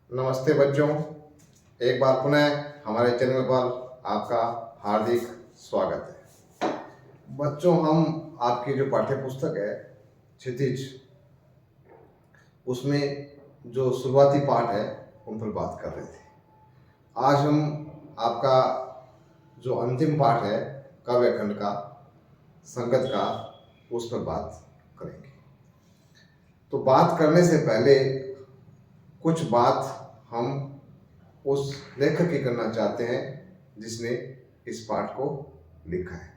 नमस्ते बच्चों, एक बार पुनः हमारे चैनल पर आपका हार्दिक स्वागत है। बच्चों, हम आपकी जो पाठ्य पुस्तक है क्षितिज, उसमें जो शुरुआती पाठ है उन पर बात कर रहे थे। आज हम आपका जो अंतिम पाठ है काव्य खंड का, संगत का, उस पर बात करेंगे। तो बात करने से पहले कुछ बात हम उस लेखक की करना चाहते हैं जिसने इस पाठ को लिखा है।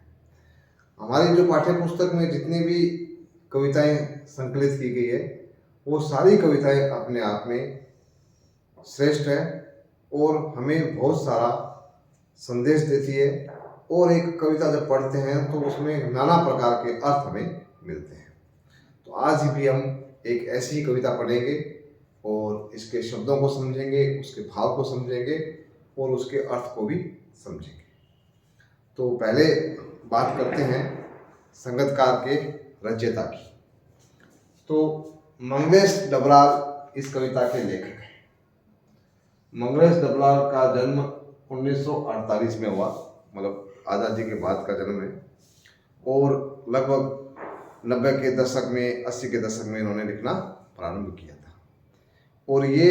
हमारी जो पाठ्य पुस्तक में जितनी भी कविताएं संकलित की गई है वो सारी कविताएं अपने आप में श्रेष्ठ है और हमें बहुत सारा संदेश देती है। और एक कविता जब पढ़ते हैं तो उसमें नाना प्रकार के अर्थ हमें मिलते हैं। तो आज भी हम एक ऐसी ही कविता पढ़ेंगे और इसके शब्दों को समझेंगे, उसके भाव को समझेंगे और उसके अर्थ को भी समझेंगे। तो पहले बात करते हैं संगतकार के रचयिता की। तो मंगलेश डबराल इस कविता के लेखक हैं। मंगलेश डबराल का जन्म 1948 में हुआ, मतलब आज़ादी के बाद का जन्म है। और लगभग 90 के दशक में, 80 के दशक में इन्होंने लिखना प्रारंभ किया था। और ये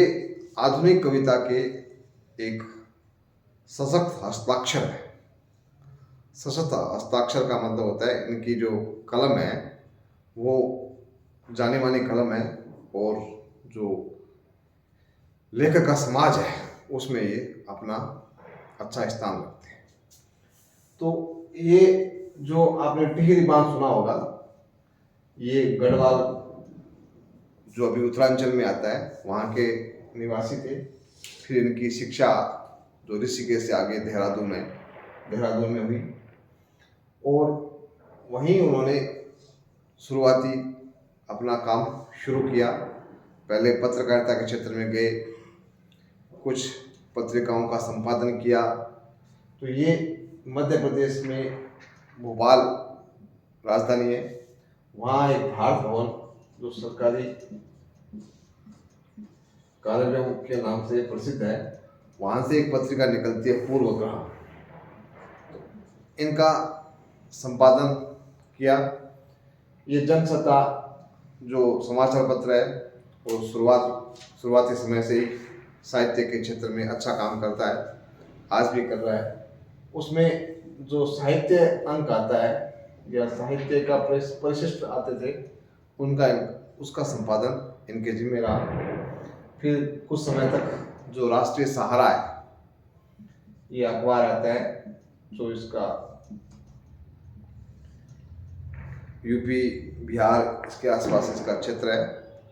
आधुनिक कविता के एक सशक्त हस्ताक्षर है। सशक्त हस्ताक्षर का मतलब होता है इनकी जो कलम है वो जानी मानी कलम है और जो लेखक का समाज है उसमें ये अपना अच्छा स्थान रखते हैं। तो ये जो आपने टिहरी बांध सुना होगा, ये गढ़वाल जो अभी उत्तरांचल में आता है वहाँ के निवासी थे। फिर इनकी शिक्षा जो ऋषिकेश से आगे देहरादून में हुई और वहीं उन्होंने शुरुआती अपना काम शुरू किया। पहले पत्रकारिता के क्षेत्र में गए, कुछ पत्रिकाओं का संपादन किया। तो ये मध्य प्रदेश में भोपाल राजधानी है, वहाँ एक भारत भवन जो सरकारी कार्यालयों के नाम से प्रसिद्ध है, वहाँ से एक पत्रिका निकलती है पूर्वग्रह, इनका संपादन किया। ये जनसत्ता जो समाचार पत्र है वो शुरुआती समय से ही साहित्य के क्षेत्र में अच्छा काम करता है, आज भी कर रहा है। उसमें जो साहित्य अंक आता है या साहित्य का परिशिष्ट आते थे उसका संपादन इनके जिम्मे रहा। फिर कुछ समय तक जो राष्ट्रीय सहारा है ये अखबार आता है जो इसका यूपी बिहार इसके आसपास इसका क्षेत्र है,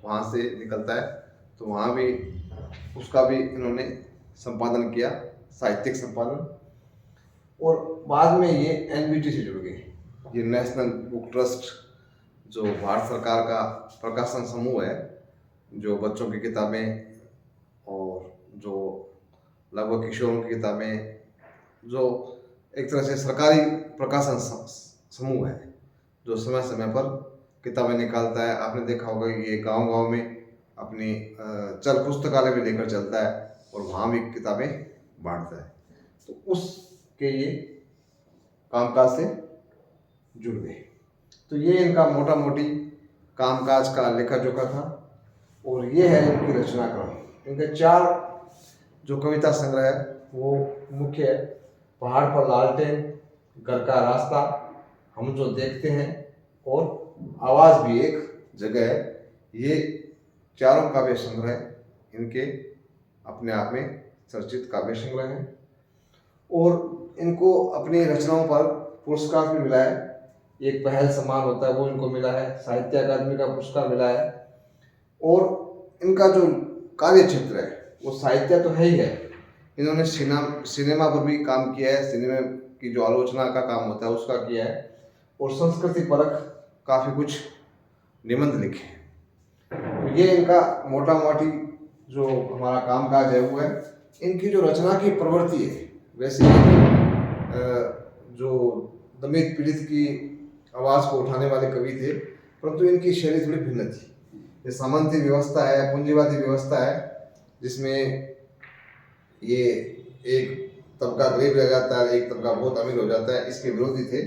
वहाँ से निकलता है। तो वहाँ भी उसका भी इन्होंने संपादन किया, साहित्यिक संपादन। और बाद में ये एनबीटी से जुड़ गए। ये नेशनल बुक ट्रस्ट जो भारत सरकार का प्रकाशन समूह है, जो बच्चों की किताबें और जो लगभग किशोरों की किताबें, जो एक तरह से सरकारी प्रकाशन समूह है जो समय समय पर किताबें निकालता है। आपने देखा होगा ये गांव-गांव में अपनी चल पुस्तकालय भी लेकर चलता है और वहाँ भी किताबें बांटता है। तो उसके ये कामकाज से जुड़ गए। तो ये इनका मोटा मोटी कामकाज का लेखा जोखा था। और ये है इनकी रचना क्रम। इनके 4 जो कविता संग्रह है वो मुख्य है: पहाड़ पर लालटेन, घर का रास्ता, हम जो देखते हैं और आवाज़ भी एक जगह है। ये चारों काव्य संग्रह इनके अपने आप में चर्चित काव्य संग्रह हैं और इनको अपनी रचनाओं पर पुरस्कार भी मिला है। एक पहल सम्मान होता है वो इनको मिला है, साहित्य अकादमी का पुरस्कार मिला है। और इनका जो कार्य क्षेत्र है वो साहित्य तो है ही है, इन्होंने सिनेमा पर भी काम किया है, सिनेमा की जो आलोचना का काम होता है उसका किया है और संस्कृति परक काफ़ी कुछ निबंध लिखे हैं। तो ये इनका मोटा मोटी जो हमारा कामकाज है वो है। इनकी जो रचना की प्रवृत्ति है, वैसे जो दलित पीड़ित की आवाज़ को उठाने वाले कवि थे, परंतु इनकी शैली थोड़ी भिन्न थी। ये सामंती व्यवस्था है, पूंजीवादी व्यवस्था है, जिसमें ये एक तबका गरीब रह जाता है, एक तबका बहुत अमीर हो जाता है, इसके विरोधी थे।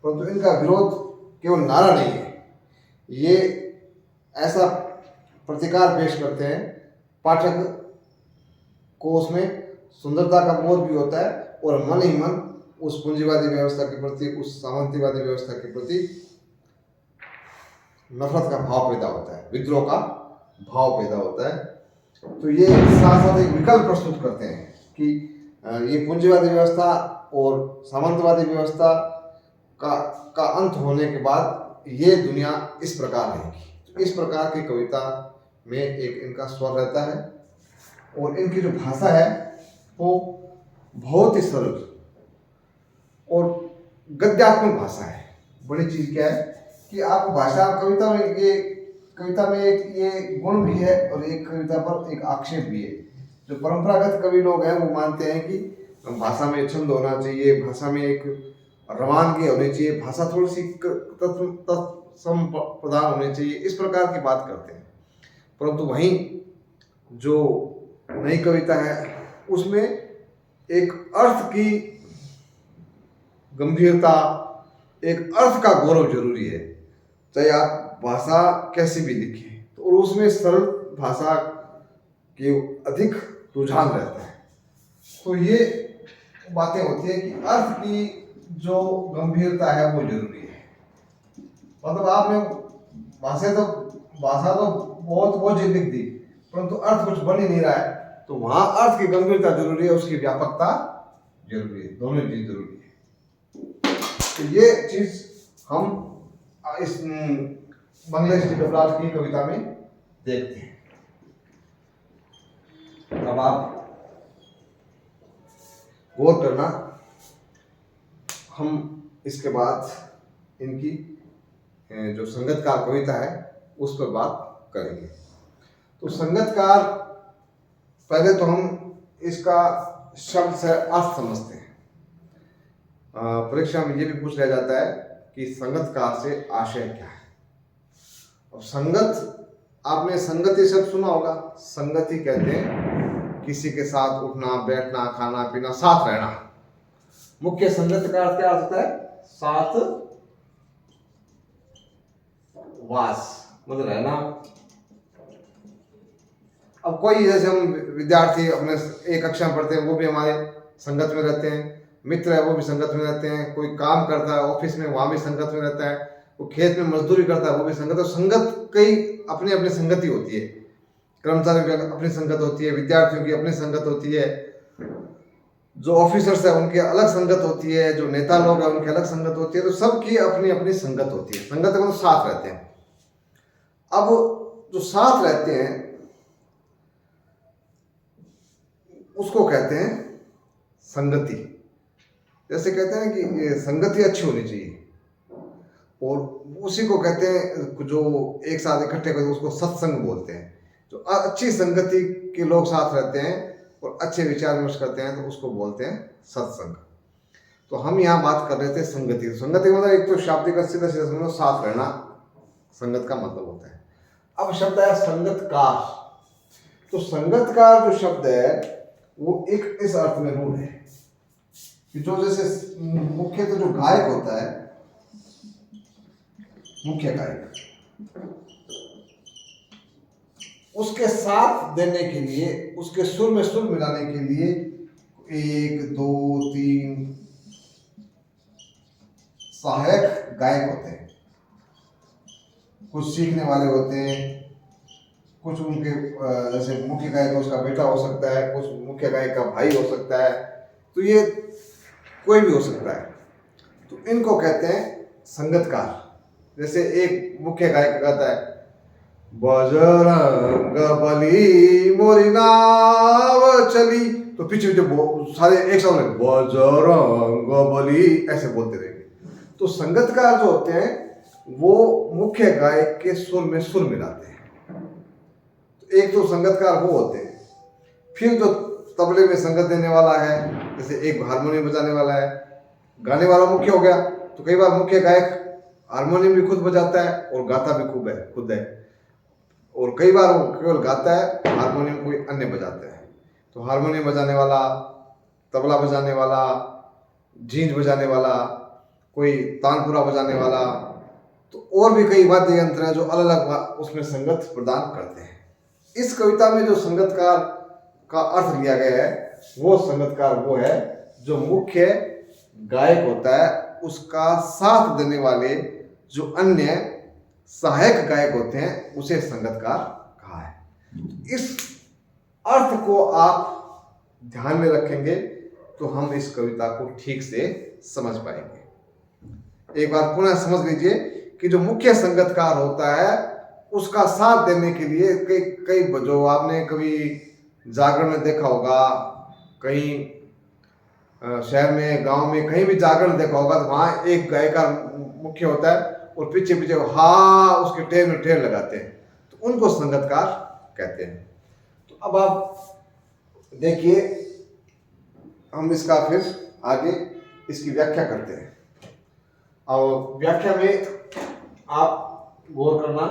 परंतु इनका विरोध केवल नारा नहीं है, ये ऐसा प्रतिकार पेश करते हैं, पाठक को उसमें सुंदरता का बोध भी होता है और मन ही मन उस पूंजीवादी व्यवस्था के प्रति, उस सामंतीवादी व्यवस्था के प्रति नफरत का भाव पैदा होता है, विद्रोह का भाव पैदा होता है। तो ये साथ साथ एक विकल्प प्रस्तुत करते हैं कि ये पूंजीवादी व्यवस्था और सामंतवादी व्यवस्था का अंत होने के बाद ये दुनिया इस प्रकार रहेगी। तो इस प्रकार की कविता में एक इनका स्वर रहता है और इनकी जो भाषा है वो बहुत ही सरल और गद्यात्मक भाषा है। बड़ी चीज़ क्या है कि आप भाषा कविता में एक ये गुण भी है और एक कविता पर एक आक्षेप भी है। जो परंपरागत कवि लोग हैं वो मानते हैं कि भाषा में छंद होना चाहिए, भाषा में एक रवानगी होनी चाहिए, भाषा थोड़ी सी तत्सम प्रधान होनी चाहिए, इस प्रकार की बात करते हैं। परंतु वहीं जो नई कविता है उसमें एक अर्थ की गंभीरता, एक अर्थ का गौरव जरूरी है, चाहे आप भाषा कैसी भी लिखें। तो और उसमें सरल भाषा के अधिक रुझान रहता है। तो ये बातें होती है कि अर्थ की जो गंभीरता है वो जरूरी है। मतलब आपने भाषा तो बहुत जी लिख दी, परंतु अर्थ कुछ बन ही नहीं रहा है, तो वहां अर्थ की गंभीरता जरूरी है, उसकी व्यापकता जरूरी है, दोनों चीज जरूरी है। तो ये चीज हम इस मंगलेश डबलाल की कविता में देखते हैं। अब आप गौर करना, हम इसके बाद इनकी जो संगतकार कविता है उस पर बात करेंगे। तो संगतकार, पहले तो हम इसका शब्द से अर्थ समझते हैं। परीक्षा में ये भी पूछ लिया जाता है कि संगतकार से आशय क्या है। और संगत, आपने संगति शब्द सुना होगा। संगति कहते हैं किसी के साथ उठना बैठना खाना पीना, साथ रहना। मुख्य संगत का अर्थ क्या होता है? साथ वास, मतलब रहना। अब कोई, जैसे हम विद्यार्थी अपने एक कक्षा में पढ़ते हैं, वो भी हमारे संगत में रहते हैं। मित्र है वो भी संगत में रहते हैं। कोई काम करता है ऑफिस में, वहां भी संगत में रहता है। वो खेत में मजदूरी करता है, वो भी संगत। और संगत कई अपनी अपनी संगति होती है। कर्मचारियों की अपनी संगत होती है, विद्यार्थियों की अपनी संगत होती है, जो ऑफिसर्स है उनकी अलग संगत होती है, जो नेता लोग हैं उनकी अलग संगत होती है। तो सबकी अपनी अपनी संगत होती है। संगत मतलब साथ रहते हैं। अब जो साथ रहते हैं उसको कहते हैं संगति। जैसे कहते हैं कि संगति अच्छी होनी चाहिए, और उसी को कहते हैं जो एक साथ इकट्ठे करते हैं उसको सत्संग बोलते हैं। जो अच्छी संगति के लोग साथ रहते हैं और अच्छे विचार विमर्श करते हैं तो उसको बोलते हैं सत्संग। तो हम यहाँ बात कर रहे थे संगति। संगति मतलब एक तो शाब्दिक सीधा सीधा समझो, साथ रहना संगत का मतलब होता है। अब शब्द है संगतकार। तो संगतकार जो शब्द है वो एक इस अर्थ में रूढ़ है कि जो जैसे मुख्य तो जो गायक होता है, मुख्य गायक, उसके साथ देने के लिए, उसके सुर में सुर मिलाने के लिए 1 2 3 सहायक गायक होते हैं। कुछ सीखने वाले होते हैं, कुछ उनके जैसे मुख्य गायक उसका बेटा हो सकता है, कुछ मुख्य गायक का भाई हो सकता है, तो ये कोई भी हो सकता है। तो इनको कहते हैं संगतकार। जैसे एक मुख्य गायक गाता है, बजरंग बली मोरी नाव चली, तो पीछे जो सारे एक साथ में बजरंग बली ऐसे बोलते रहेंगे। तो संगतकार जो होते हैं वो मुख्य गायक के सुर में सुर मिलाते हैं। तो एक तो संगतकार वो होते हैं। फिर जो तबले में संगत देने वाला है, जैसे एक हारमोनियम बजाने वाला है, गाने वाला मुख्य हो गया। तो कई बार मुख्य गायक हारमोनियम भी खुद बजाता है और गाता भी खुद है। और कई बार वो केवल गाता है, हारमोनियम कोई अन्य बजाता है। तो हारमोनियम बजाने वाला, तबला बजाने वाला, झींझ बजाने वाला, कोई तानपुरा बजाने वाला, तो और भी कई वाद्य यंत्र हैं जो अलग अलग उसमें संगत प्रदान करते हैं। इस कविता में जो संगतकार का अर्थ लिया गया है, वो संगतकार वो है जो मुख्य गायक होता है उसका साथ देने वाले जो अन्य सहायक गायक होते हैं उसे संगतकार कहा है। इस अर्थ को आप ध्यान में रखेंगे तो हम इस कविता को ठीक से समझ पाएंगे। एक बार पुनः समझ लीजिए कि जो मुख्य संगतकार होता है उसका साथ देने के लिए कई कई जो आपने कभी जागरण में देखा होगा, कहीं शहर में, गांव में, कहीं भी जागरण देखा होगा, तो वहां एक गायिका मुख्य होता है और पीछे पीछे हा उसके टेर में टेर लगाते हैं, तो उनको संगतकार कहते हैं। तो अब आप देखिए, हम इसका फिर आगे इसकी व्याख्या करते हैं। और व्याख्या में आप गौर करना,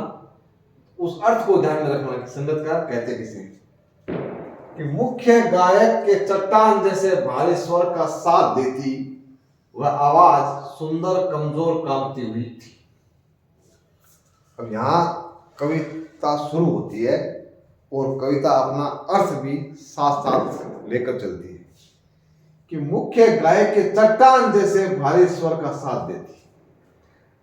उस अर्थ को ध्यान में रखना कि संगतकार कहते किसे, कि मुख्य गायक के चट्टान जैसे भारी स्वर का साथ देती वह आवाज सुंदर कमजोर कांपती हुई थी। अब यहाँ कविता शुरू होती है और कविता अपना अर्थ भी साथ साथ लेकर चलती है कि मुख्य गायक के चट्टान जैसे भारी स्वर का साथ देती।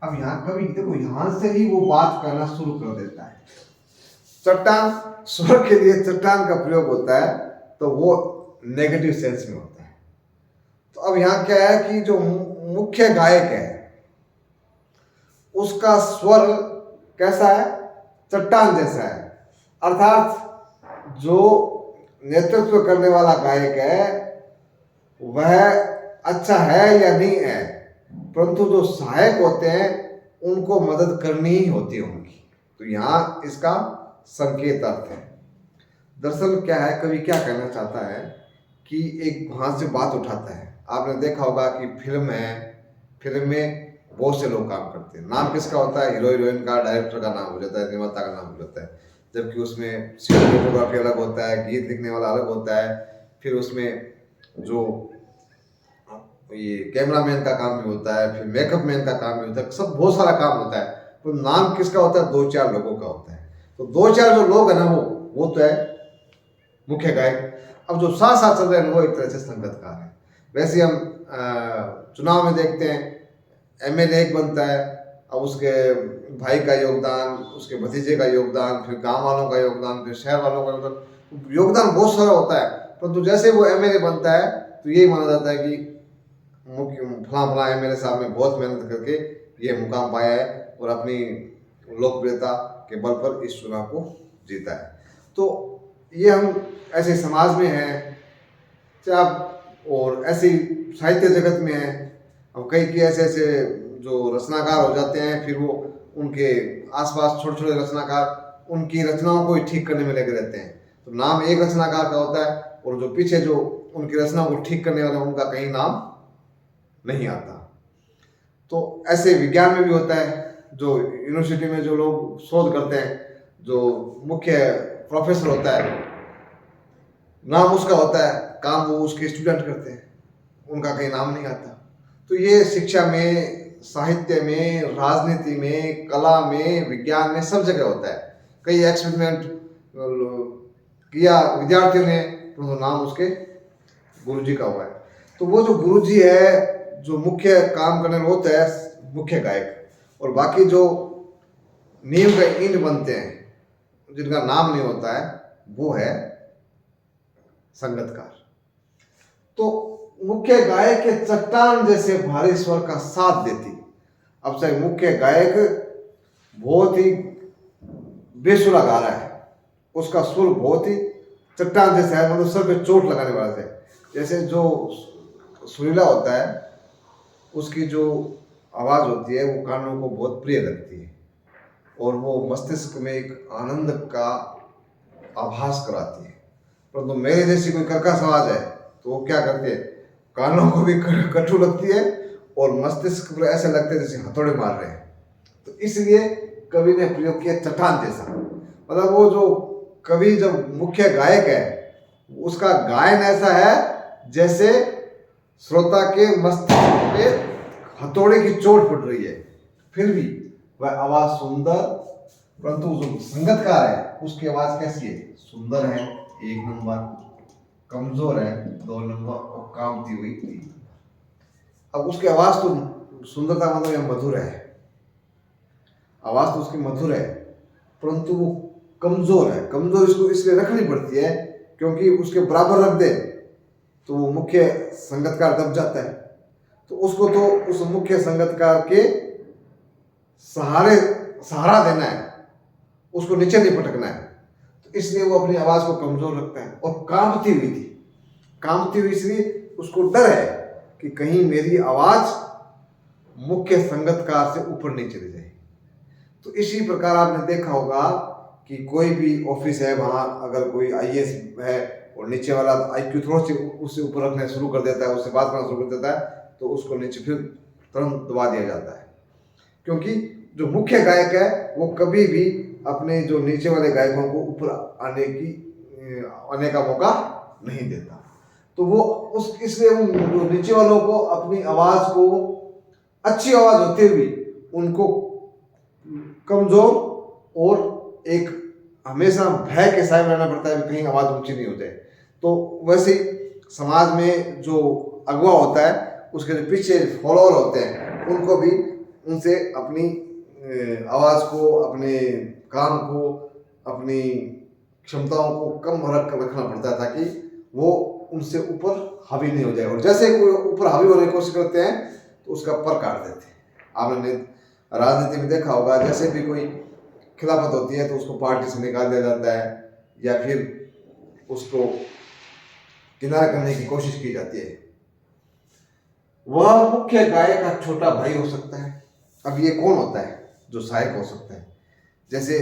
अब यहाँ कवि देखो यहां से ही वो बात करना शुरू कर देता है। चट्टान स्वर के लिए चट्टान का प्रयोग होता है तो वो नेगेटिव सेंस में होता है। तो अब यहाँ क्या है कि जो मुख्य गायक है उसका स्वर कैसा है, चट्टान जैसा है, अर्थात जो नेतृत्व करने वाला गायक है वह अच्छा है या नहीं है, परंतु जो सहायक होते हैं उनको मदद करनी ही होती है उनकी। तो यहाँ इसका संकेत अर्थ है। दरअसल क्या है, कवि क्या कहना चाहता है कि एक वहां से बात उठाता है। आपने देखा होगा कि फिल्म है, फिल्म में बहुत से लोग काम करते हैं, नाम किसका होता है, हीरो हीरोइन का, डायरेक्टर का नाम हो जाता है, निर्माता का नाम हो जाता है, जबकि उसमें सिनेमेटोग्राफी अलग होता है, गीत लिखने वाला अलग होता है, फिर उसमें जो ये कैमरामैन का काम भी होता है, फिर मेकअप मैन का काम भी होता है, सब बहुत सारा काम होता है। तो नाम किसका होता है, दो चार लोगों का होता है। तो दो चार जो लोग है ना वो तो है मुख्य गायक। अब जो साथ साथ चल रहे हैं वो एक तरह से संगतकार है। वैसे हम चुनाव में देखते हैं एमएलए एक बनता है, अब उसके भाई का योगदान, उसके भतीजे का योगदान, फिर गांव वालों का योगदान, फिर शहर वालों का योगदान बहुत सारा होता है। परंतु जैसे वो एमएलए बनता है तो यही माना जाता है कि मुख्य फला एमएलए साहब ने बहुत मेहनत करके ये मुकाम पाया है और अपनी लोकप्रियता के बल पर इस चुनाव को जीता है। तो ये हम ऐसे समाज में हैं और ऐसी साहित्य जगत में हैं। अब कई के ऐसे ऐसे जो रचनाकार हो जाते हैं, फिर वो उनके आसपास छोटे छोटे रचनाकार उनकी रचनाओं को ही ठीक करने में लगे रहते हैं। तो नाम एक रचनाकार का होता है और जो पीछे जो उनकी रचनाओं को ठीक करने वाले उनका कहीं नाम नहीं आता। तो ऐसे विज्ञान में भी होता है, जो यूनिवर्सिटी में जो लोग शोध करते हैं, जो मुख्य प्रोफेसर होता है नाम उसका होता है, काम वो उसके स्टूडेंट करते हैं, उनका कहीं नाम नहीं आता। तो ये शिक्षा में, साहित्य में, राजनीति में, कला में, विज्ञान में, सब जगह होता है। कई एक्सपेरिमेंट किया विद्यार्थियों ने तो नाम उसके गुरुजी का हुआ है। तो वो जो गुरुजी है, जो मुख्य काम करने वाला होता है मुख्य गायक, और बाकी जो नींव का ईंट बनते हैं जिनका नाम नहीं होता है वो है संगतकार। तो मुख्य गायक के चट्टान जैसे भारी स्वर का साथ देती। अब चाहे मुख्य गायक बहुत ही बेसुरा गा रहा है, उसका सुर बहुत ही चट्टान जैसा है, मतलब सर पे चोट लगाने वाला है। जैसे जो सुरीला होता है उसकी जो आवाज़ होती है वो कानों को बहुत प्रिय लगती है और वो मस्तिष्क में एक आनंद का आभास कराती है। परंतु मेरे जैसी कोई कर्कश आवाज़ है तो वो क्या करती है, कानों को भी कटु लगती है और मस्तिष्क पर ऐसे लगते हैं जैसे हथौड़े मार रहे हैं। तो इसलिए कवि ने प्रयोग किया चट्टान जैसा, मतलब वो जो कवि जब मुख्य गायक है उसका गायन ऐसा है जैसे श्रोता के मस्तिष्क पे हथौड़े की चोट पड़ रही है, फिर भी वह आवाज सुंदर। परंतु जो संगतकार है उसकी आवाज कैसी है? सुंदर है 1 नंबर, कमजोर है 2 नंबर और कामती हुई 3। अब उसकी आवाज तो सुंदरता मतलब यह मधुर है, आवाज तो उसकी मधुर है, परंतु वो कमजोर है। कमजोर इसको इसलिए रखनी पड़ती है क्योंकि उसके बराबर रख दे तो वो मुख्य संगतकार दब जाता है। तो उसको तो उस मुख्य संगतकार के सहारा देना है, उसको नीचे नहीं पटकना है। तो इसलिए वो अपनी आवाज को कमजोर रखता है। और कांपती हुई थी, कांपती हुई इसलिए उसको डर है कि कहीं मेरी आवाज मुख्य संगतकार से ऊपर नहीं चली जाए। तो इसी प्रकार आपने देखा होगा कि कोई भी ऑफिस है, वहां अगर कोई आईएएस है और नीचे वाला आईक्यू थोड़ा सी उससे ऊपर रखना शुरू कर देता है, उससे बात करना शुरू कर देता है, तो उसको नीचे फिर तुरंत दबा दिया जाता है। क्योंकि जो मुख्य गायक है वो कभी भी अपने जो नीचे वाले गायकों को ऊपर आने का मौका नहीं देता। तो वो उस इसलिए उन जो नीचे वालों को अपनी आवाज को, अच्छी आवाज होते हुए उनको कमजोर और एक हमेशा भय के साथ रहना पड़ता है कि कहीं आवाज ऊंची नहीं हो जाए। तो वैसे समाज में जो अगुवा होता है उसके जो पीछे फॉलोअर होते हैं उनको भी उनसे अपनी आवाज को, अपने काम को, अपनी क्षमताओं को कम रखना पड़ता है ताकि वो उनसे ऊपर हावी नहीं हो जाए। और जैसे कोई ऊपर हावी होने की कोशिश करते हैं तो उसका पर काट देते हैं। आपने राजनीति में देखा होगा, जैसे भी कोई खिलाफत होती है तो उसको पार्टी से निकाल दिया जाता है या फिर उसको किनारा करने की कोशिश की जाती है। वह मुख्य गायक का छोटा भाई हो सकता है। अब ये कौन होता है? जो सहायक हो सकता है। जैसे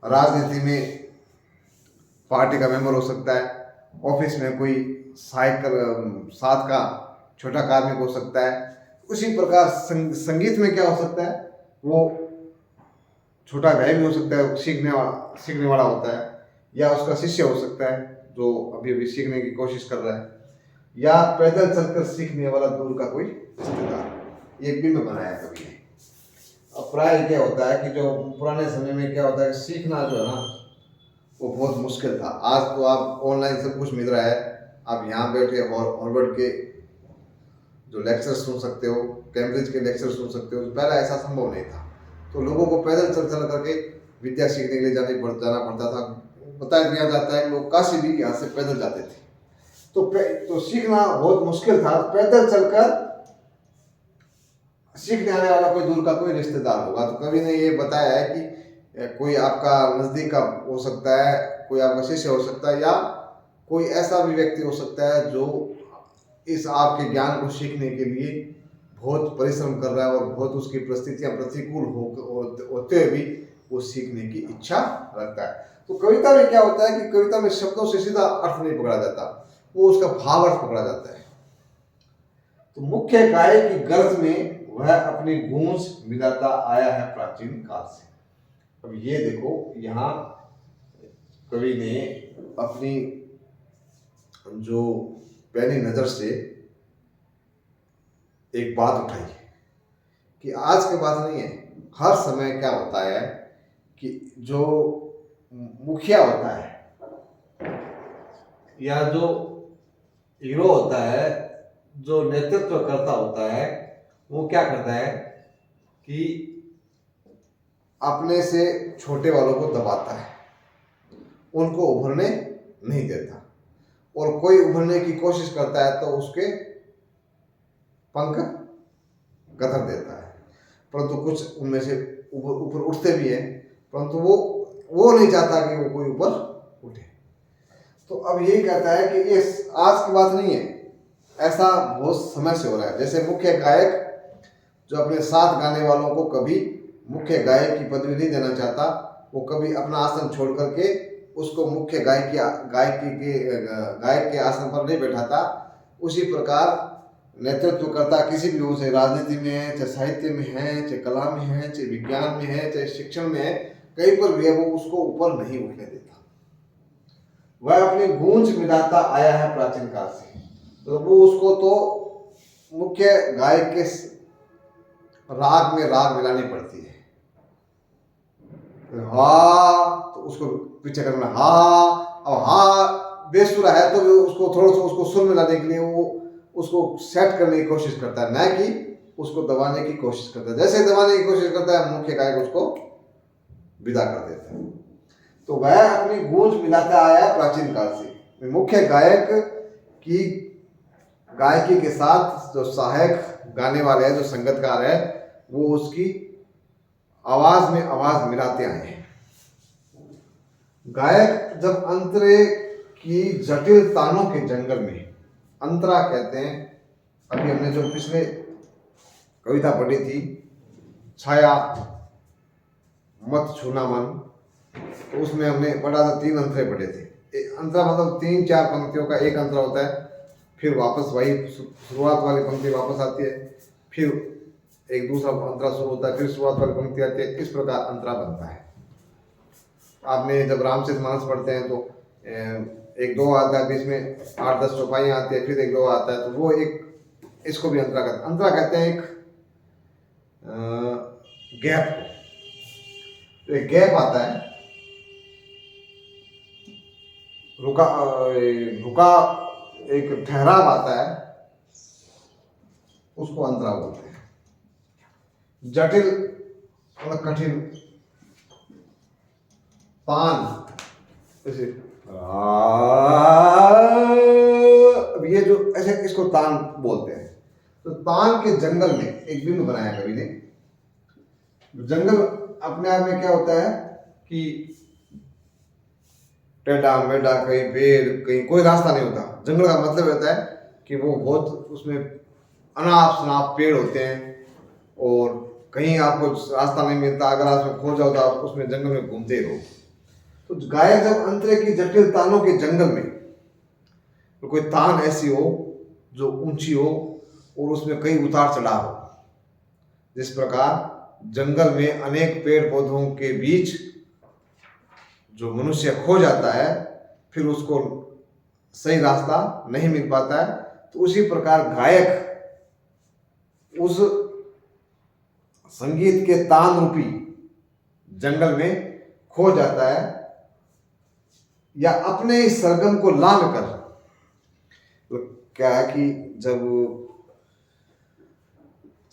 राजनीति में पार्टी का मेंबर हो सकता है, ऑफिस में कोई सहायक साथ का छोटा कार्मिक हो सकता है। उसी प्रकार संगीत में क्या हो सकता है? वो छोटा भाई भी हो सकता है, सीखने वाला होता है, या उसका शिष्य हो सकता है जो अभी अभी सीखने की कोशिश कर रहा है, या पैदल चलकर सीखने वाला दूर का कोई रिश्तेदार। एक बिंब बनाया कभी ने। अब प्राय क्या होता है कि जो पुराने समय में क्या होता है, सीखना जो है ना वो बहुत मुश्किल था। आज तो आप ऑनलाइन सब कुछ मिल रहा है, आप यहाँ बैठे और हार्वर्ड के जो लेक्चर सुन सकते हो, कैम्ब्रिज के लेक्चर सुन सकते हो। पहले ऐसा संभव नहीं था, तो लोगों को पैदल चल करके विद्या सीखने के लिए जाना पड़ता था। बताया दिया जाता है कि लोग काशी भी यहाँ से पैदल जाते थे। तो सीखना बहुत मुश्किल था। पैदल चलकर सीखने आने वाला कोई दूर का कोई रिश्तेदार होगा। तो कवि ने ये बताया है कि कोई आपका नजदीक का हो सकता है, कोई आपका शिष्य हो सकता है, या कोई ऐसा भी व्यक्ति हो सकता है जो इस आपके ज्ञान को सीखने के लिए बहुत परिश्रम कर रहा है और बहुत उसकी परिस्थितियां प्रतिकूल होते हुए भी वो सीखने की इच्छा रखता है। तो कविता में क्या होता है कि कविता में शब्दों से सीधा अर्थ नहीं पकड़ा जाता, वो उसका भाव अर्थ पकड़ा जाता है। तो मुख्य गायक की गर्ज में वह अपनी गूंज मिलाता आया है प्राचीन काल से। अब ये देखो, यहाँ कवि ने अपनी जो पहली नजर से एक बात उठाई कि आज की बात नहीं है, हर समय क्या होता है कि जो मुखिया होता है या जो हीरो होता है, जो नेतृत्व करता होता है, वो क्या करता है कि अपने से छोटे वालों को दबाता है, उनको उभरने नहीं देता। और कोई उभरने की कोशिश करता है तो उसके पंख गतर देता है। परंतु कुछ उनमें से ऊपर उठते भी हैं, परंतु वो नहीं चाहता कि वो कोई ऊपर उठे। तो अब यही कहता है कि ये आज की बात नहीं है, ऐसा बहुत समय से हो रहा है। जैसे मुख्य गायक जो अपने साथ गाने वालों को कभी मुख्य गायक की पदवी नहीं देना चाहता, वो कभी अपना आसन छोड़ करके उसको मुख्य गायक के आसन पर नहीं बैठाता। उसी प्रकार नेतृत्वकर्ता किसी भी हो, चाहे राजनीति में है, चाहे साहित्य में है, चाहे कला में है, चाहे विज्ञान में है, चाहे शिक्षण में है, कहीं पर भी है वो उसको ऊपर नहीं उठने देता। वह अपनी गूंज मिलाता आया है प्राचीन काल से। तो वो उसको तो मुख्य गायक के राग में राग मिलानी पड़ती है। हा तो उसको पीछे करना हा, और हा बेसुरा है तो उसको थोड़ा सा उसको सुर मिलाने के लिए वो उसको सेट करने की कोशिश करता है, न कि उसको दबाने की कोशिश करता है। जैसे दबाने की कोशिश करता है मुख्य गायक उसको विदा कर देता है। तो वह अपनी गूंज मिलाता आया प्राचीन काल से। मुख्य गायक की गायकी के साथ जो सहायक गाने वाले हैं, जो संगतकार है, वो उसकी आवाज में आवाज मिलाते आए हैं। गायक जब अंतरे की जटिल तानों के जंगल में, अंतरा कहते हैं, अभी हमने जो पिछले कविता पढ़ी थी छाया मत छूना मन, तो उसमें हमने पढ़ा था 3 अंतरे पढ़े थे। अंतरा मतलब 3-4 पंक्तियों का एक अंतरा होता है, फिर वापस वही शुरुआत वाली पंक्ति वापस आती है, फिर एक दूसरा अंतरा शुरू होता है, फिर शुरुआत वाली पंक्ति आती है। इस प्रकार अंतरा बनता है। आपने जब रामचरितमानस पढ़ते हैं तो 1-2 आता है, बीच में 8-10 चौपाइयाँ आती है, फिर 1-2 आता है, तो वो एक, इसको भी अंतरा कहते हैं। अंतरा कहते हैं एक गैप को। एक गैप आता है, रुका एक ठहराव आता है, उसको अंतरा बोलते हैं। जटिल मतलब कठिन तान, जैसे अब ये जो ऐसे इसको तान बोलते हैं। तो तान के जंगल में एक बिंब बनाया कवि ने। जंगल अपने आप में क्या होता है कि टेढ़ा मेढ़ा, कहीं पेड़, कहीं कोई रास्ता नहीं होता। जंगल का मतलब होता है कि वो बहुत, उसमें अनाप शनाप पेड़ होते हैं और कहीं आपको रास्ता नहीं मिलता। अगर आप उसमें खो जाओ तो आप उसमें जंगल में घूमते रहो। तो गायक जब अंतरे की जटिल तानों के जंगल में, तो कोई तान ऐसी हो जो ऊंची हो और उसमें कई उतार चढ़ाव हो, जिस प्रकार जंगल में अनेक पेड़ पौधों के बीच जो मनुष्य खो जाता है, फिर उसको सही रास्ता नहीं मिल पाता है, तो उसी प्रकार गायक उस संगीत के तान रूपी जंगल में खो जाता है, या अपने इस सरगम को लांघ कर। तो क्या है कि जब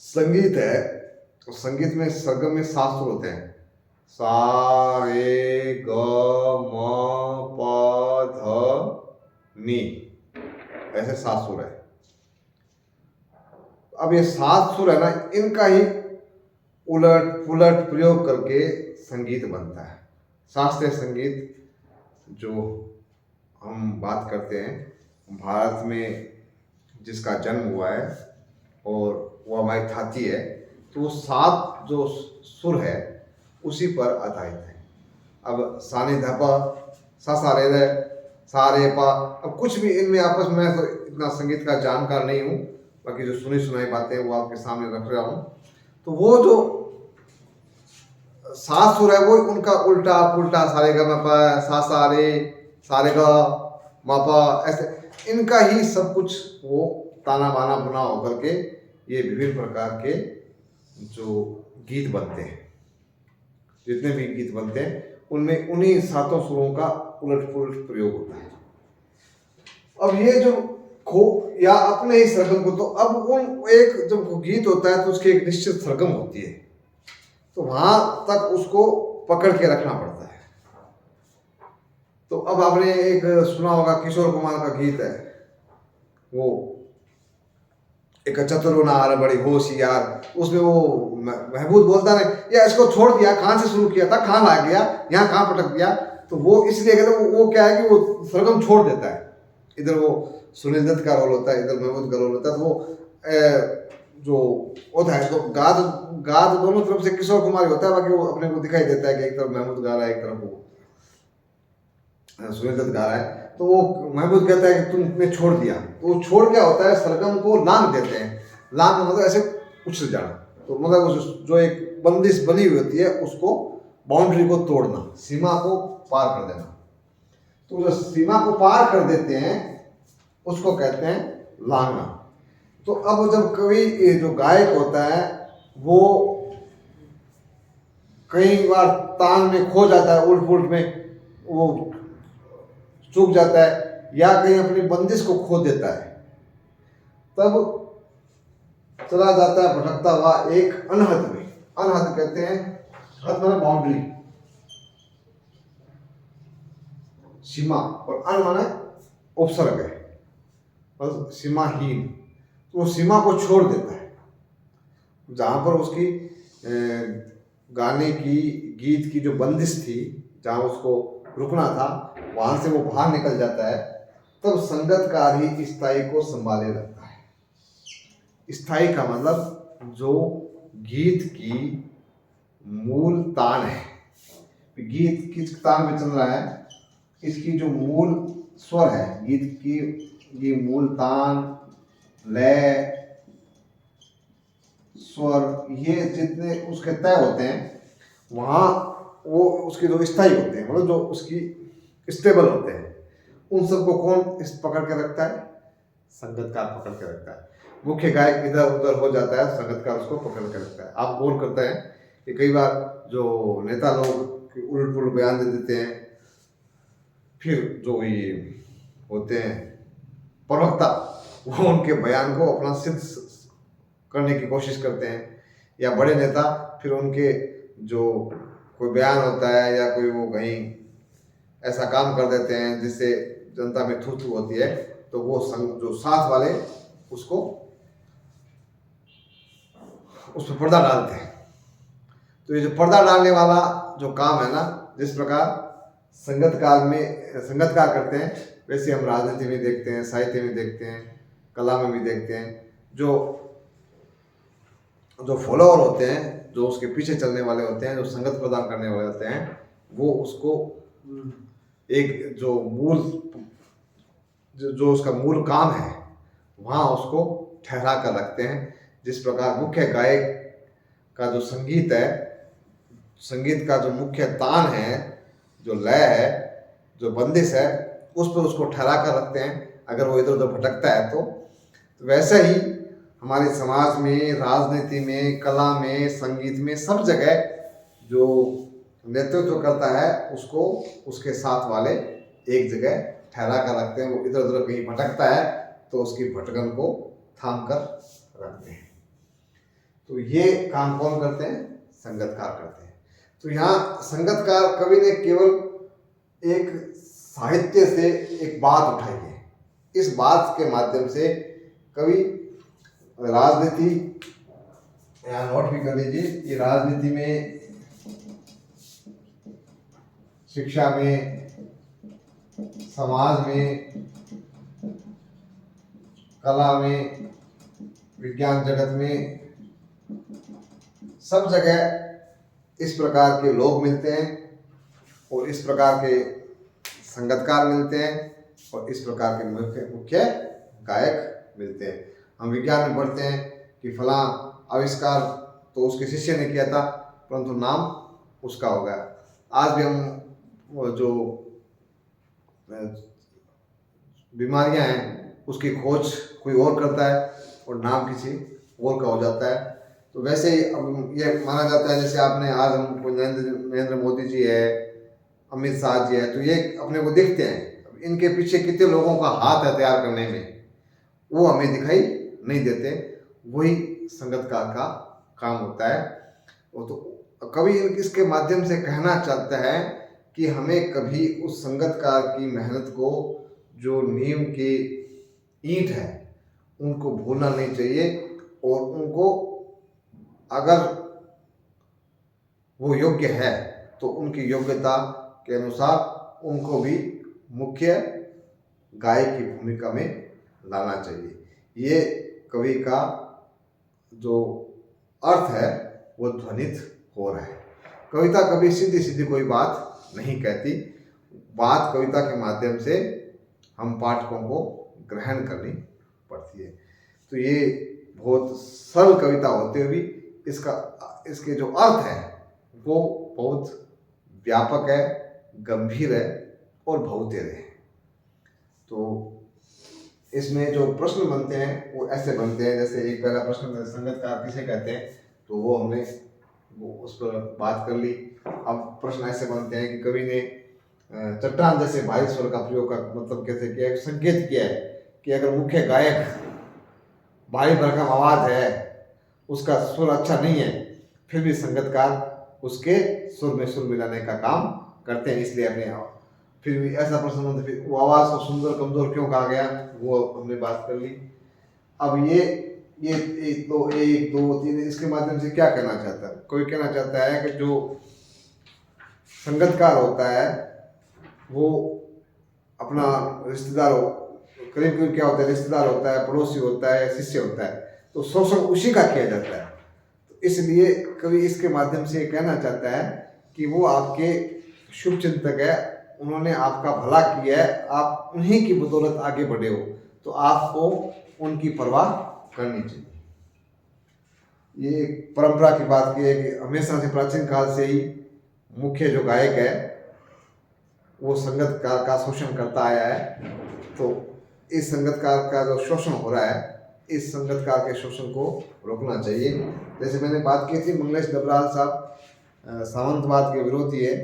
संगीत है तो संगीत में सरगम में 7 सुर होते हैं, सा रे ग म प ध नी, ऐसे 7 सुर है। अब ये 7 सुर है ना, इनका ही उलट पुलट प्रयोग करके संगीत बनता है। शास्त्रीय संगीत जो हम बात करते हैं, भारत में जिसका जन्म हुआ है और वो हमारी थाती है, तो 7 जो सुर है उसी पर आधारित है। अब सा नि ध प, सा सा रे रे, सा रे पा, अब कुछ भी इनमें आपस में, तो इतना संगीत का जानकार नहीं हूँ, बाकी जो सुनी सुनाई बातें वो आपके सामने रख रहा हूँ। तो वो जो 7 सुर है वो उनका उल्टा पुल्टा, सारे ग म प, सा सा रे, सारे ग म प, ऐसे इनका ही सब कुछ वो ताना बाना बुना होकर के ये विभिन्न प्रकार के जो गीत बनते हैं, जितने भी गीत बनते हैं उनमें उन्हीं 7 सुरों का उलट पुलट प्रयोग होता है। अब ये जो खो या अपने ही सरगम को, तो अब उन एक जब गीत होता है तो उसकी एक निश्चित सरगम होती है, तो वहां तक उसको पकड़ के रखना पड़ता है। तो अब आपने एक सुना होगा, किशोर कुमार का गीत है वो, एक चतुर नार बड़ी होशियार, उसमें वो महबूब बोलता है या इसको छोड़ दिया, कहाँ से शुरू किया था, कहाँ ला गया, यहाँ कहाँ पटक दिया। तो वो इसलिए कहते वो क्या है कि वो सरगम छोड़ देता है। इधर वो सुनील दत्त का रोल होता है, इधर महबूब का रोल होता है, तो वो जो होता है तो गाद दोनों तरफ से किशोर कुमार होता है, बाकी वो अपने को दिखाई देता है कि एक तरफ महमूद गा रहा है, एक तरफ वो सुनील दत्त गा रहा है। तो वो महमूद कहता है कि तुमने छोड़ दिया, तो वो छोड़ क्या होता है, सरगम को लांघ देते हैं। लांघ मतलब ऐसे उछल जाना, तो मतलब जो एक बंदिश बनी हुई होती है उसको बाउंड्री को तोड़ना, सीमा को पार कर देना। तो जो सीमा को पार कर देते हैं उसको कहते हैं लांघना। तो अब जब कभी जो गायक होता है वो कई बार तान में खो जाता है, उल्ट पुल्ट में वो चूक जाता है या कहीं अपनी बंदिश को खो देता है, तब चला जाता है भटकता हुआ एक अनहद में। अनहद कहते हैं, हद माने बाउंड्री, सीमा, और अन माने उपसर्ग है, और सीमाहीन। तो वो सीमा को छोड़ देता है, जहाँ पर उसकी गाने की, गीत की जो बंदिश थी, जहाँ उसको रुकना था, वहाँ से वो बाहर निकल जाता है। तब संगतकार ही स्थाई को संभाले रखता है। स्थाई का मतलब जो गीत की मूल तान है, गीत किस तान में चल रहा है, इसकी जो मूल स्वर है, गीत की ये मूल तान, लय, स्वर, ये जितने उसके तय होते हैं, वहाँ वो उसके जो स्थाई होते हैं, मतलब जो उसकी स्टेबल होते हैं, उन सबको कौन इस पकड़ के रखता है? संगतकार पकड़ के रखता है। मुख्य गायक इधर उधर हो जाता है, संगतकार उसको पकड़ के रखता है। आप गौर करते हैं कि कई बार जो नेता लोग उलट पुलट बयान दे देते हैं, फिर जो ये होते हैं प्रवक्ता, वो उनके बयान को अपना सिद्ध करने की कोशिश करते हैं, या बड़े नेता फिर उनके जो कोई बयान होता है या कोई वो कहीं ऐसा काम कर देते हैं जिससे जनता में थू थू होती है, तो वो जो साथ वाले उसको उस पर पर्दा डालते हैं। तो ये जो पर्दा डालने वाला जो काम है ना, जिस प्रकार संगतकार करते हैं, वैसे हम राजनीति में देखते हैं, साहित्य में देखते हैं, कला में भी देखते हैं। जो फॉलोअर होते हैं, जो उसके पीछे चलने वाले होते हैं, जो संगत प्रदान करने वाले होते हैं, वो उसको एक जो उसका मूल काम है वहाँ उसको ठहरा कर रखते हैं। जिस प्रकार मुख्य गायक का जो संगीत है, संगीत का जो मुख्य तान है, जो लय है, जो बंदिश है, उस पर उसको ठहरा कर रखते हैं। अगर वो इधर उधर भटकता है तो वैसे ही हमारे समाज में, राजनीति में, कला में, संगीत में, सब जगह जो नेतृत्व करता है उसको उसके साथ वाले एक जगह ठहरा कर रखते हैं। वो इधर उधर कहीं भटकता है तो उसकी भटकन को थाम कर रखते हैं। तो ये काम कौन करते हैं? संगतकार करते हैं। तो यहाँ संगतकार कवि ने केवल एक साहित्य से एक बात उठाई है। इस बात के माध्यम से कवि राजनीति, यहाँ नोट भी कर लीजिए, ये राजनीति में, शिक्षा में, समाज में, कला में, विज्ञान जगत में, सब जगह इस प्रकार के लोग मिलते हैं और इस प्रकार के संगतकार मिलते हैं और इस प्रकार के मुख्य गायक मिलते हैं। हम विज्ञान में पढ़ते हैं कि फलां आविष्कार तो उसके शिष्य ने किया था, परंतु नाम उसका हो गया। आज भी हम जो बीमारियां हैं उसकी खोज कोई और करता है और नाम किसी और का हो जाता है। तो वैसे ही अब ये माना जाता है, जैसे आपने आज हम नरेंद्र मोदी जी है, अमित शाह जी है, तो ये अपने को दिखते हैं, इनके पीछे कितने लोगों का हाथ है तैयार करने में, वो हमें दिखाई नहीं देते। वही संगतकार का काम होता है। वो तो कवि इसके माध्यम से कहना चाहता है कि हमें कभी उस संगतकार की मेहनत को, जो नींव की ईंट है, उनको भूलना नहीं चाहिए और उनको, अगर वो योग्य है तो उनकी योग्यता के अनुसार उनको भी मुख्य गायक की भूमिका में लाना चाहिए। ये कवि का जो अर्थ है वो ध्वनित हो रहा है। कविता कभी सीधी सीधी कोई बात नहीं कहती, बात कविता के माध्यम से हम पाठकों को ग्रहण करनी पड़ती है। तो ये बहुत सरल कविता होते हुए भी इसके जो अर्थ है वो बहुत व्यापक है, गंभीर है और बहुतेरे है। तो इसमें जो प्रश्न बनते हैं वो ऐसे बनते हैं, जैसे एक पहला प्रश्न संगतकार किसे कहते हैं, तो वो हमने उस पर बात कर ली। अब प्रश्न ऐसे बनते हैं कि कवि ने चट्टान जैसे भारी स्वर का प्रयोग का मतलब कैसे किया, संकेत किया है कि अगर मुख्य गायक भारी भरकम आवाज है, उसका सुर अच्छा नहीं है, फिर भी संगतकार उसके सुर में सुर मिलाने का काम करते हैं। इसलिए अपने फिर भी ऐसा प्रश्न बनता, फिर वो आवाज को सुंदर कमजोर क्यों कहा गया, वो हमने बात कर ली। अब ये एक दो तीन, इसके माध्यम से क्या कहना चाहता है, कोई कहना चाहता है कि जो संगतकार होता है वो अपना रिश्तेदार करीब करीब क्या होता है, रिश्तेदार होता है, पड़ोसी होता है, शिष्य होता है, तो शोषण उसी का किया जाता है। तो इसलिए कवि इसके माध्यम से कहना चाहता है कि वो आपके शुभ चिंतक है, उन्होंने आपका भला किया है, आप उन्हीं की बदौलत आगे बढ़े हो, तो आपको उनकी परवाह करनी चाहिए। ये परंपरा की बात की है कि हमेशा से प्राचीन काल से ही मुख्य जो गायक है वो संगतकार का शोषण करता आया है। तो इस संगतकार का जो शोषण हो रहा है, इस संगतकार के शोषण को रोकना चाहिए। जैसे मैंने बात की थी, मंगलेश डबराल साहब सामंतवाद के विरोधी है,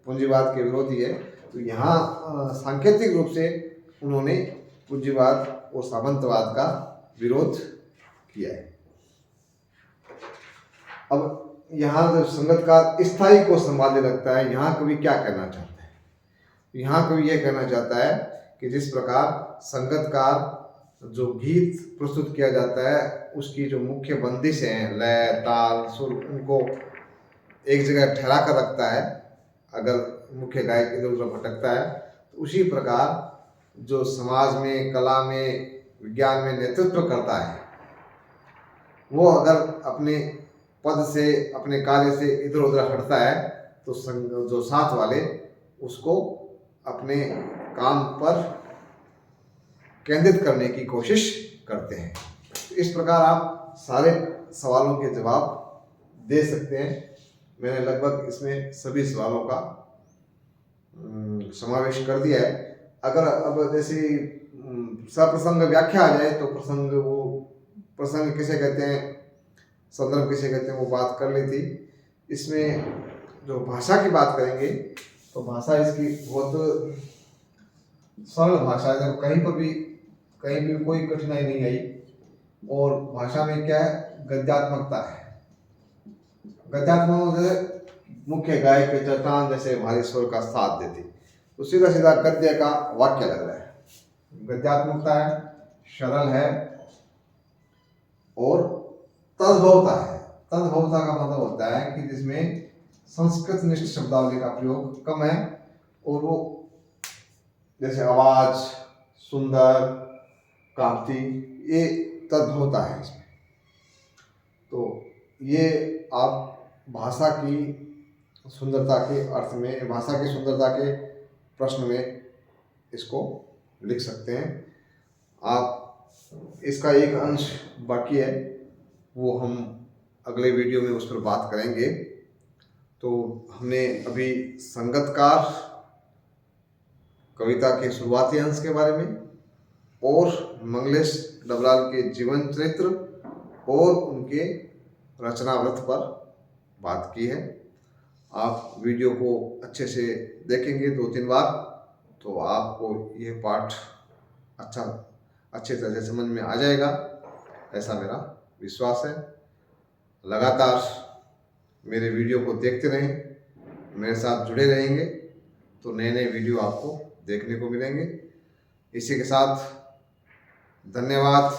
पूंजीवाद के विरोधी है। तो यहाँ सांकेतिक रूप से उन्होंने पूंजीवाद और सामंतवाद का विरोध किया है। अब यहाँ जब संगतकार स्थायी को संभालने लगता है, यहाँ कवि क्या कहना चाहता है, यहाँ कवि यह कहना चाहता है कि जिस प्रकार संगतकार जो गीत प्रस्तुत किया जाता है उसकी जो मुख्य बंदिश हैं, लय, ताल, सुर, उनको एक जगह ठहरा कर रखता है, अगर मुख्य गायक इधर उधर भटकता है, तो उसी प्रकार जो समाज में, कला में, विज्ञान में नेतृत्व करता है, वो अगर अपने पद से, अपने कार्य से इधर उधर हटता है, तो जो साथ वाले उसको अपने काम पर केंद्रित करने की कोशिश करते हैं। तो इस प्रकार आप सारे सवालों के जवाब दे सकते हैं। मैंने लगभग इसमें सभी सवालों का समावेश कर दिया है। अगर अब जैसे सप्रसंग व्याख्या आ जाए तो प्रसंग किसे कहते हैं, संदर्भ किसे कहते हैं, वो बात कर ली थी। इसमें जो भाषा की बात करेंगे तो भाषा इसकी बहुत सरल भाषा है, कहीं भी कोई कठिनाई नहीं आई। और भाषा में क्या है, गद्यात्मकता है। गद्यात्मक मुख्य गायक के चट्टान जैसे भारी स्वर का साथ देती, तो सीधा सीधा गद्य का वाक्य लग रहा है। गद्यात्मकता है, सरल है और तद्भवता है। तद्भवता का मतलब होता है कि जिसमें संस्कृत निष्ठ शब्दावली का प्रयोग कम है, और वो जैसे आवाज, सुंदर, कांति, ये तद्भवता है इसमें। तो ये आप भाषा की सुंदरता के अर्थ में, भाषा की सुंदरता के प्रश्न में इसको लिख सकते हैं आप। इसका एक अंश बाकी है, वो हम अगले वीडियो में उस पर बात करेंगे। तो हमने अभी संगतकार कविता के शुरुआती अंश के बारे में और मंगलेश डबराल के जीवन चरित्र और उनके रचनाव्रत पर बात की है। आप वीडियो को अच्छे से देखेंगे 2-3 बार तो आपको यह पाठ अच्छे तरह से समझ में आ जाएगा, ऐसा मेरा विश्वास है। लगातार मेरे वीडियो को देखते रहें, मेरे साथ जुड़े रहेंगे तो नए नए वीडियो आपको देखने को मिलेंगे। इसी के साथ धन्यवाद।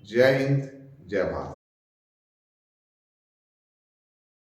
जय हिंद, जय भारत।